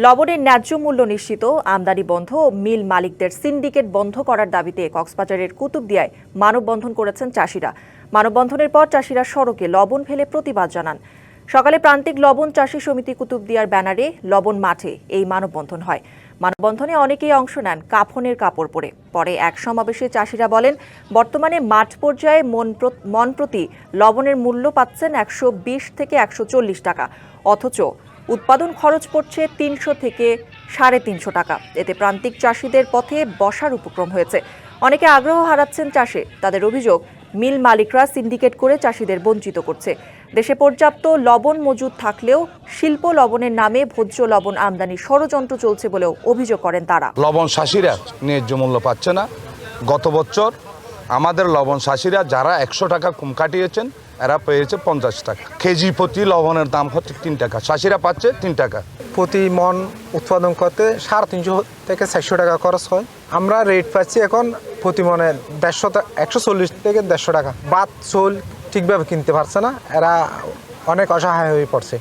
লবণের ন্যায্য মূল্য নিশ্চিত, আমদানি বন্ধ ও মিল মালিকদের সিন্ডিকেট বন্ধ করার দাবিতে কক্সবাজারের কুতুবদিয়ায় মানববন্ধন করেছেন চাষিরা। মানববন্ধনের পর চাষিরা সড়কে লবণ ফেলে প্রতিবাদ জানান। সকালে প্রান্তিক লবণ চাষী সমিতি কুতুবদিয়ার ব্যানারে লবণ মাঠে এই মানববন্ধন হয়। মানববন্ধনে অনেকেই অংশ নেন কাফনের কাপড় পরে। পরে এক সমাবেশে চাষিরা বলেন, বর্তমানে মাঠ পর্যায়ে মন প্রতি লবণের মূল্য পাচ্ছেন 120 থেকে 140 টাকা, অথচ উৎপাদন খরচ পড়ছে 300 থেকে 350 টাকা। এতে প্রান্তিক চাষিদের পথে বসার উপক্রম হয়েছে। অনেকে আগ্রহ হারাচ্ছেন চাষে। তাদের অভিযোগ, মিল মালিকরা সিন্ডিকেট করে চাষিদের বঞ্চিত করছে। দেশে পর্যাপ্ত লবণ মজুদ থাকলেও শিল্প লবণের নামে ভোজ্য লবণ আমদানি ষড়যন্ত্র চলছে বলেও অভিযোগ করেন তারা। লবণ চাষিরা ন্যায্য মূল্য পাচ্ছে না। গত বছর আমাদের লবণ চাষিরা যারা 100 টাকা কম কাটিয়েছেন, এরা পেয়েছে 50 টাকা। কেজি প্রতি লবণের দাম হচ্ছে 3 টাকা, চাষিরা পাচ্ছে 3 টাকা। প্রতি মন উৎপাদন করতে 350 থেকে 400 টাকা খরচ হয়। আমরা রেট পাচ্ছি এখন প্রতি মনে 140 থেকে 150 টাকা। বাদ চোল ঠিকভাবে কিনতে পারছে না, এরা অনেক অসহায় হয়ে পড়ছে।